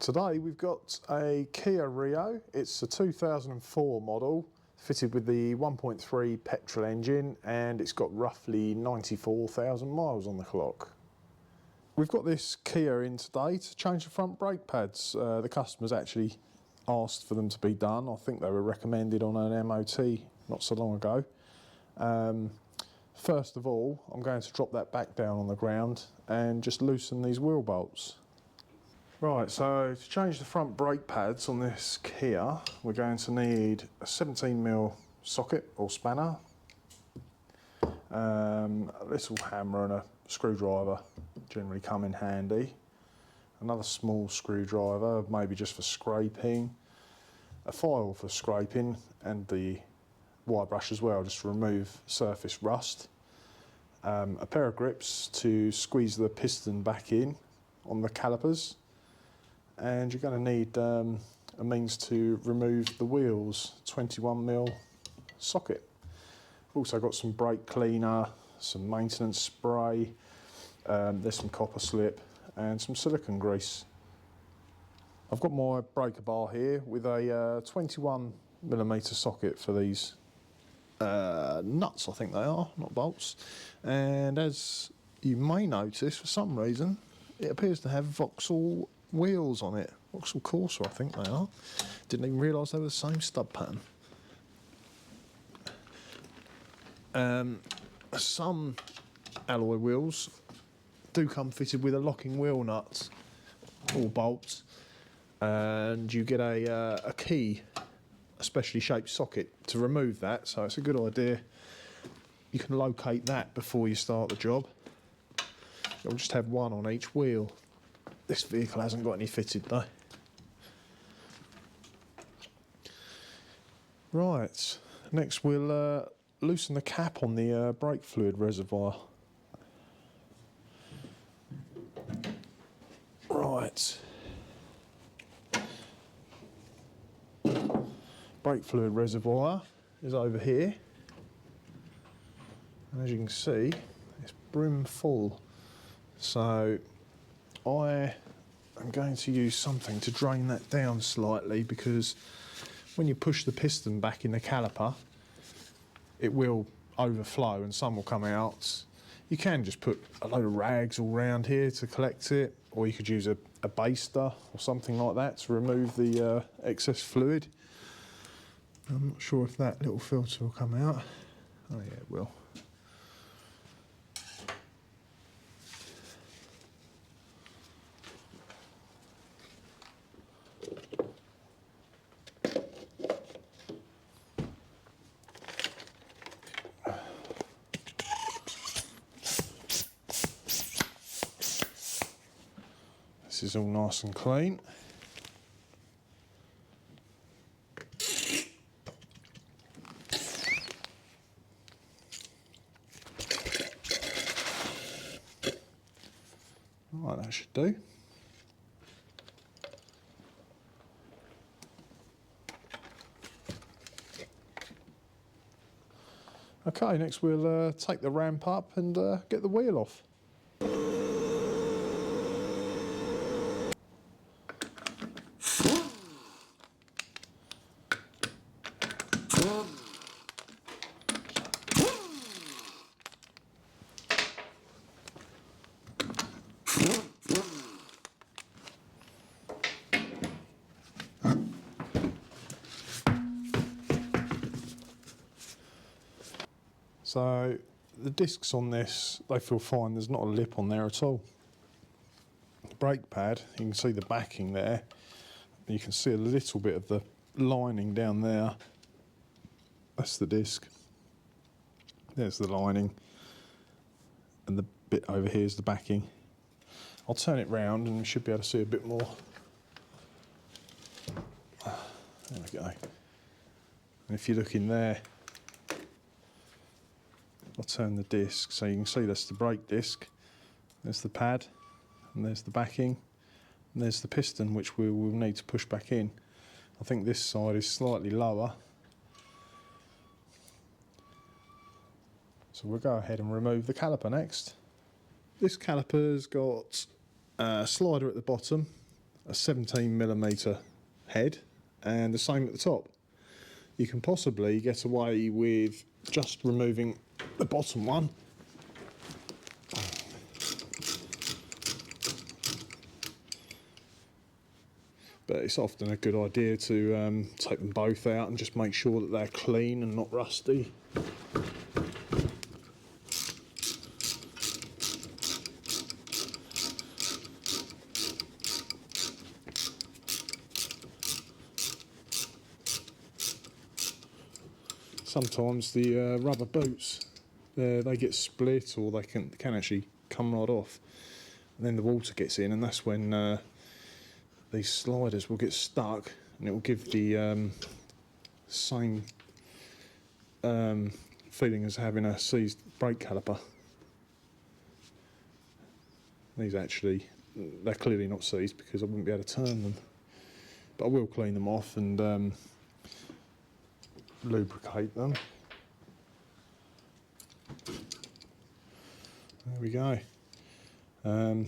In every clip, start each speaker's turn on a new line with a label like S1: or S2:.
S1: Today we've got a Kia Rio. It's a 2004 model, fitted with the 1.3 petrol engine, and it's got roughly 94,000 miles on the clock. We've got this Kia in today to change the front brake pads. The customers actually asked for them to be done. I think they were recommended on an MOT not so long ago. First of all, I'm going to drop that back down on the ground and just loosen these wheel bolts. Right, so to change the front brake pads on this Kia, we're going to need a 17mm socket or spanner, a little hammer and a screwdriver generally come in handy, another small screwdriver, maybe just for scraping, a file for scraping, and the wire brush as well, just to remove surface rust, a pair of grips to squeeze the piston back in on the calipers, and you're going to need a means to remove the wheels, 21mm socket. Also got some brake cleaner, some maintenance spray, there's some copper slip and some silicone grease. I've got my breaker bar here with a 21mm socket for these nuts, I think they are, not bolts. And as you may notice, for some reason, it appears to have Vauxhall wheels on it. Vauxhall Corsa, I think they are. Didn't even realise they were the same stud pattern. Some alloy wheels do come fitted with a locking wheel nut or bolts, and you get a key, a specially shaped socket to remove that, so it's a good idea you can locate that before you start the job. You'll just have one on each wheel. This vehicle hasn't got any fitted though. Right, next we'll loosen the cap on the brake fluid reservoir. Right. Brake fluid reservoir is over here. And as you can see, it's brim full. So I am going to use something to drain that down slightly, because when you push the piston back in the caliper, it will overflow and some will come out. You can just put a load of rags all around here to collect it, or you could use a baster or something like that to remove the excess fluid. I'm not sure if that little filter will come out. Oh yeah, it will. This is all nice and clean. Right, that should do. Okay, next we'll take the ramp up and get the wheel off. So the discs on this, they feel fine, there's not a lip on there at all. The brake pad, you can see the backing there, you can see a little bit of the lining down there. That's the disc. There's the lining, and the bit over here is the backing. I'll turn it round and we should be able to see a bit more. There we go. And if you look in there, I'll turn the disc so you can see that's the brake disc, there's the pad, and there's the backing, and there's the piston, which we will need to push back in. I think this side is slightly lower. So we'll go ahead and remove the caliper next. This caliper's got a slider at the bottom, a 17mm head and the same at the top. You can possibly get away with just removing the bottom one. But it's often a good idea to take them both out and just make sure that they're clean and not rusty. Sometimes the rubber boots, they get split, or they can actually come right off, and then the water gets in, and that's when these sliders will get stuck, and it will give the same feeling as having a seized brake caliper. These actually, they're clearly not seized because I wouldn't be able to turn them, but I will clean them off and lubricate them. There we go. Put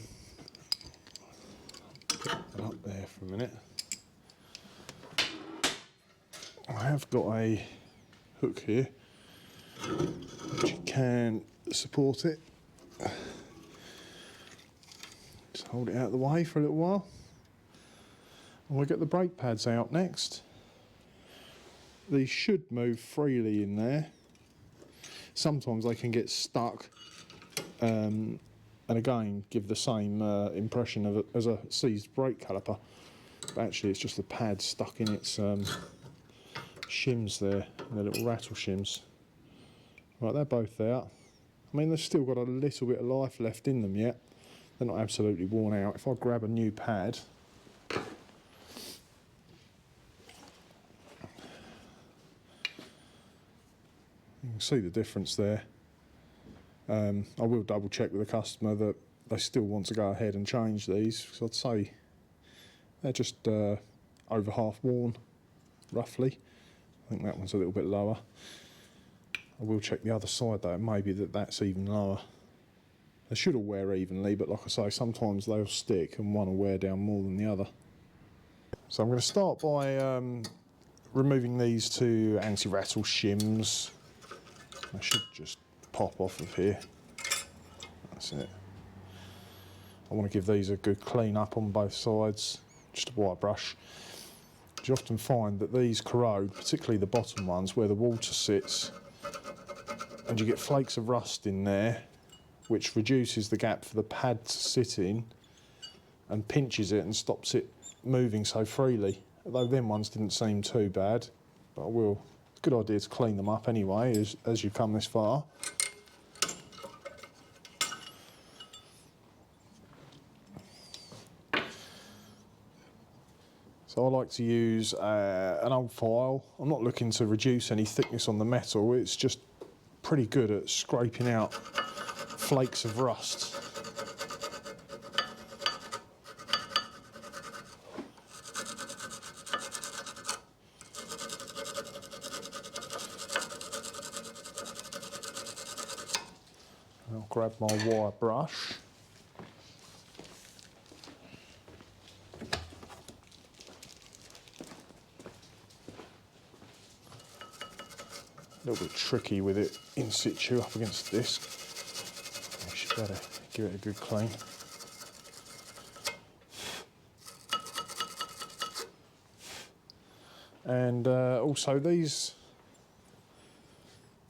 S1: that up there for a minute. I have got a hook here which can support it. Just hold it out of the way for a little while. And we'll get the brake pads out next. These should move freely in there. Sometimes they can get stuck and again give the same impression of it as a seized brake caliper, but actually it's just the pad stuck in its shims there, the little rattle shims. Right, they're both out. I mean, they've still got a little bit of life left in them yet. They're not absolutely worn out. If I grab a new pad, you can see the difference there. I will double check with the customer that they still want to go ahead and change these, because I'd say they're just over half worn, roughly. I think that one's a little bit lower. I will check the other side though, maybe that's even lower. They should all wear evenly, but like I say, sometimes they'll stick and one will wear down more than the other. So I'm going to start by removing these two anti-rattle shims. I should just pop off of here. That's it. I want to give these a good clean up on both sides, just a white brush. You often find that these corrode, particularly the bottom ones where the water sits, and you get flakes of rust in there, which reduces the gap for the pad to sit in and pinches it and stops it moving so freely. Although them ones didn't seem too bad, but I will. It's a good idea to clean them up anyway as you come this far. So I like to use an old file. I'm not looking to reduce any thickness on the metal, it's just pretty good at scraping out flakes of rust. I'll grab my wire brush. A little bit tricky with it in situ up against the disc. I should better give it a good clean. And also these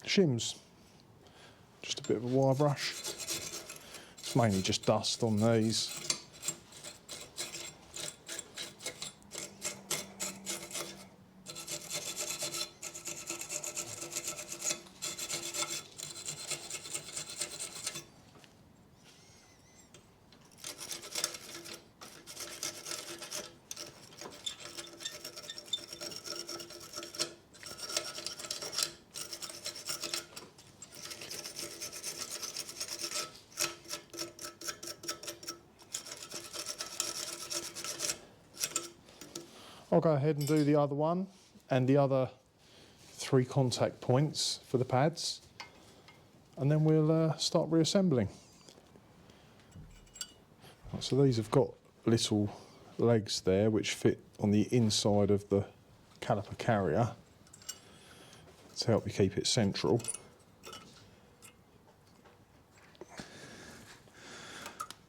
S1: shims, just a bit of a wire brush. It's mainly just dust on these. I'll go ahead and do the other one and the other 3 contact points for the pads, and then we'll start reassembling. So these have got little legs there which fit on the inside of the caliper carrier to help you keep it central.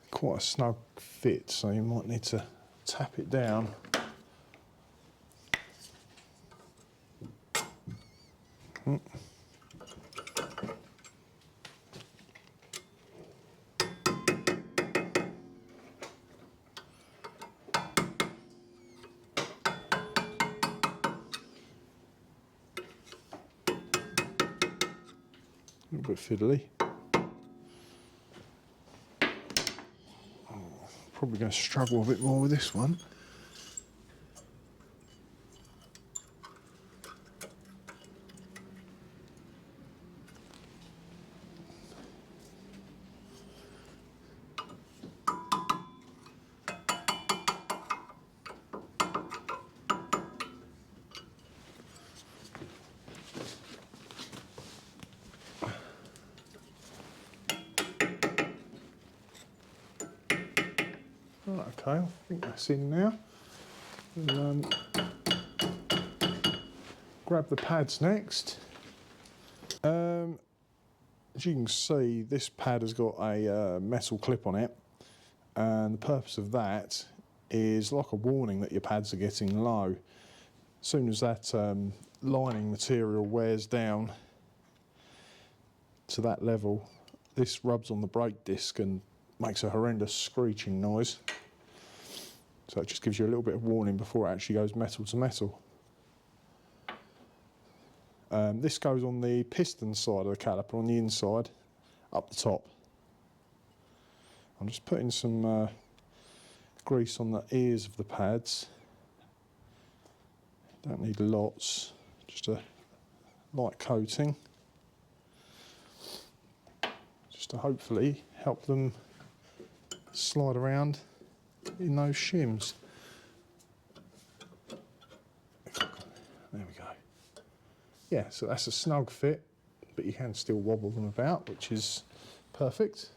S1: Quite a snug fit, so you might need to tap it down. A little bit fiddly. Probably going to struggle a bit more with this one. Right, okay, I think that's in now. We'll, grab the pads next. As you can see, this pad has got a metal clip on it, and the purpose of that is like a warning that your pads are getting low. As soon as that lining material wears down to that level, this rubs on the brake disc and makes a horrendous screeching noise. So it just gives you a little bit of warning before it actually goes metal to metal. This goes on the piston side of the caliper, on the inside, up the top. I'm just putting some grease on the ears of the pads. Don't need lots, just a light coating. Just to hopefully help them slide around in those shims. There we go. Yeah, so that's a snug fit, but you can still wobble them about, which is perfect.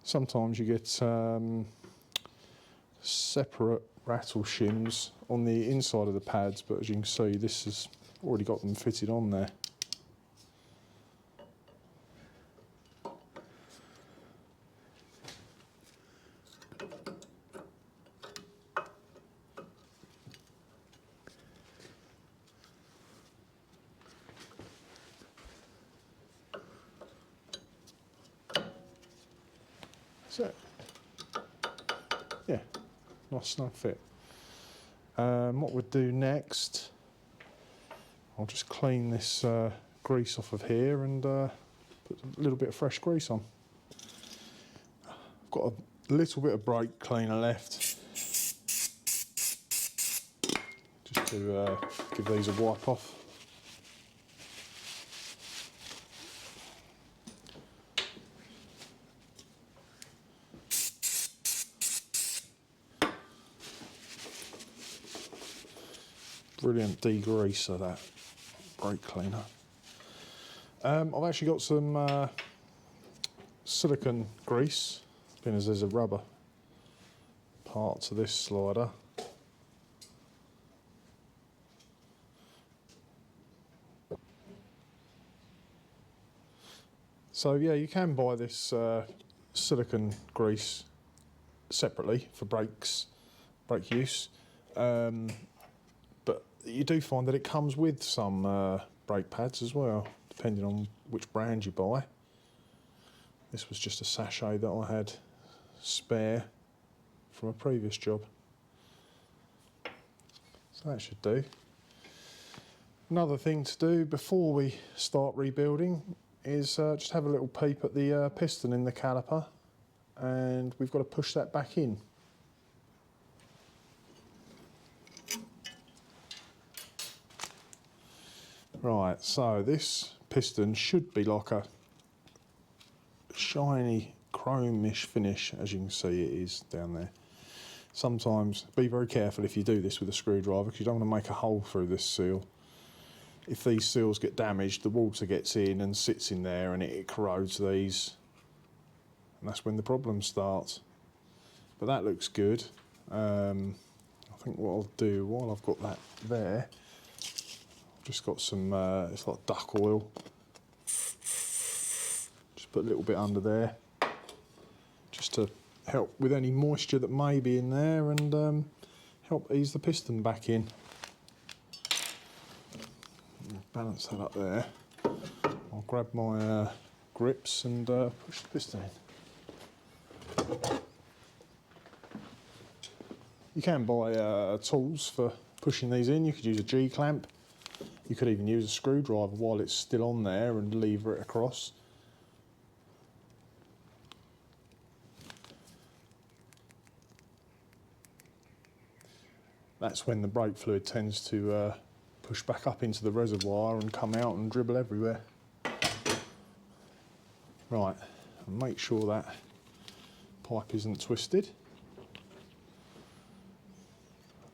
S1: Sometimes you get separate rattle shims on the inside of the pads, but as you can see, this has already got them fitted on there. So, yeah, nice snug fit. What we'll do next, I'll just clean this grease off of here and put a little bit of fresh grease on. I've got a little bit of brake cleaner left, just to give these a wipe off. Brilliant degreaser, that brake cleaner. I've actually got some silicone grease, being as there's a rubber part to this slider. So yeah, you can buy this silicone grease separately for brake use. But you do find that it comes with some brake pads as well, depending on which brand you buy. This was just a sachet that I had spare from a previous job. So that should do. Another thing to do before we start rebuilding is just have a little peep at the piston in the caliper, and we've got to push that back in. Right, so this piston should be like a shiny chrome-ish finish, as you can see it is down there. Sometimes be very careful if you do this with a screwdriver, because you don't want to make a hole through this seal. if these seals get damaged, the water gets in and sits in there and it corrodes these, and that's when the problem starts. But that looks good. I think what I'll do while I've got that there, I've just got some, it's like duck oil. Just put a little bit under there, just to help with any moisture that may be in there and help ease the piston back in. Balance that up there. I'll grab my grips and push the piston in. You can buy tools for pushing these in. You could use a G-clamp. You could even use a screwdriver while it's still on there and lever it across. That's when the brake fluid tends to push back up into the reservoir and come out and dribble everywhere. Right, and make sure that pipe isn't twisted.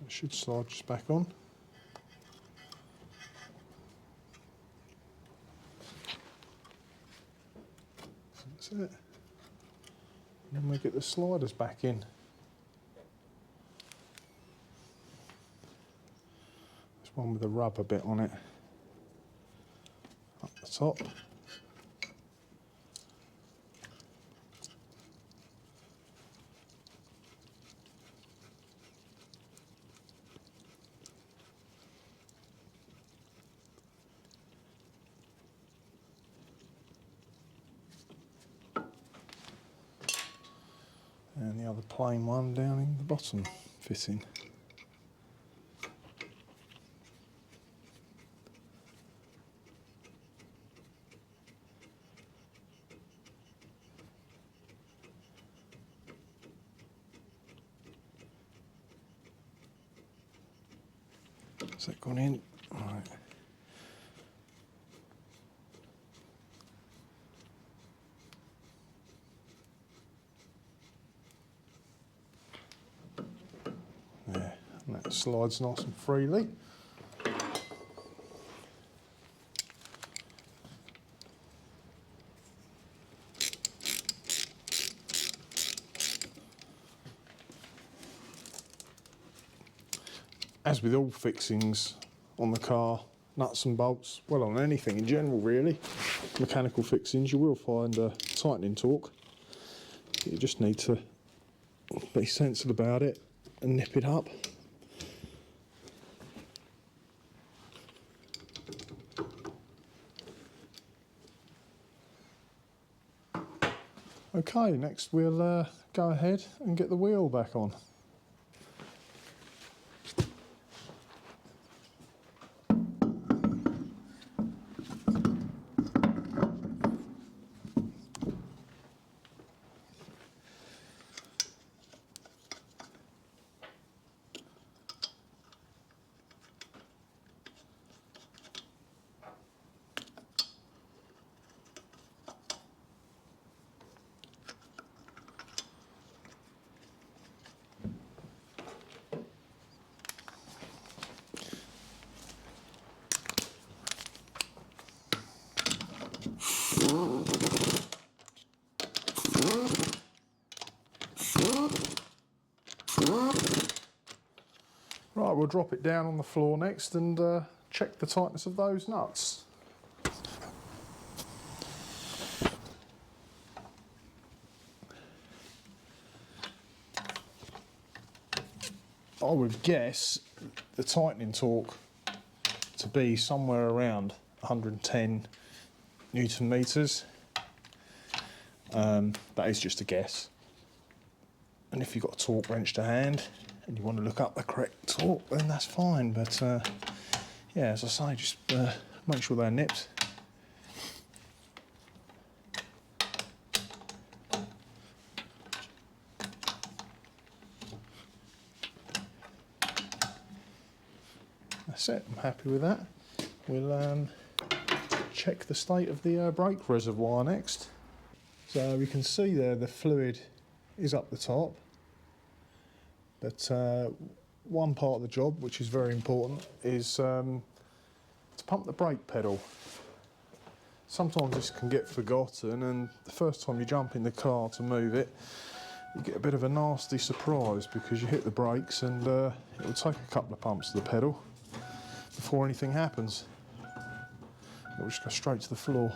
S1: It should slide just back on. That's it. And then we get the sliders back in. One with a rubber bit on it, up the top. And the other plain one down in the bottom fitting. Has that gone in? Right. There, and that slides nice and freely. As with all fixings on the car, nuts and bolts, well, on anything in general really, mechanical fixings, you will find a tightening torque. You just need to be sensible about it and nip it up. Okay, next we'll go ahead and get the wheel back on. Right, we'll drop it down on the floor next and check the tightness of those nuts. I would guess the tightening torque to be somewhere around 110 Newton meters. That is just a guess. And if you've got a torque wrench to hand and you want to look up the correct torque, then that's fine. But yeah, as I say, just make sure they're nipped. That's it, I'm happy with that. We'll check the state of the brake reservoir next. So we can see there the fluid is up the top, but one part of the job, which is very important, is to pump the brake pedal. Sometimes this can get forgotten, and the first time you jump in the car to move it, you get a bit of a nasty surprise because you hit the brakes and it will take a couple of pumps to the pedal before anything happens. It will just go straight to the floor.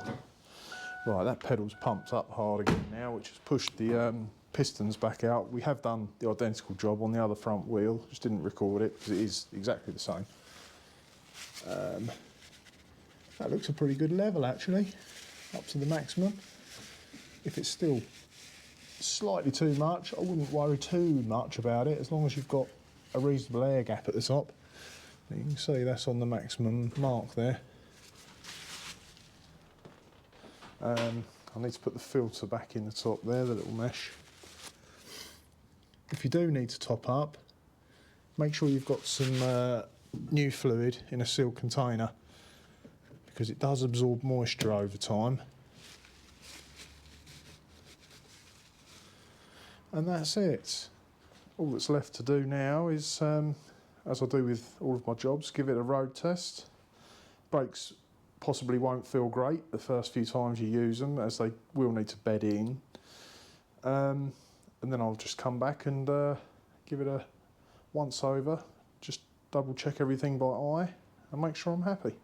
S1: Right, that pedal's pumped up hard again now, which has pushed the pistons back out. We have done the identical job on the other front wheel, just didn't record it because it is exactly the same. That looks a pretty good level actually, up to the maximum. If it's still slightly too much, I wouldn't worry too much about it, as long as you've got a reasonable air gap at the top. You can see that's on the maximum mark there. I need to put the filter back in the top there, the little mesh. If you do need to top up, make sure you've got some new fluid in a sealed container, because it does absorb moisture over time. And that's it. All that's left to do now is, as I do with all of my jobs, give it a road test. Brakes possibly won't feel great the first few times you use them, as they will need to bed in. And then I'll just come back and give it a once over, just double check everything by eye and make sure I'm happy.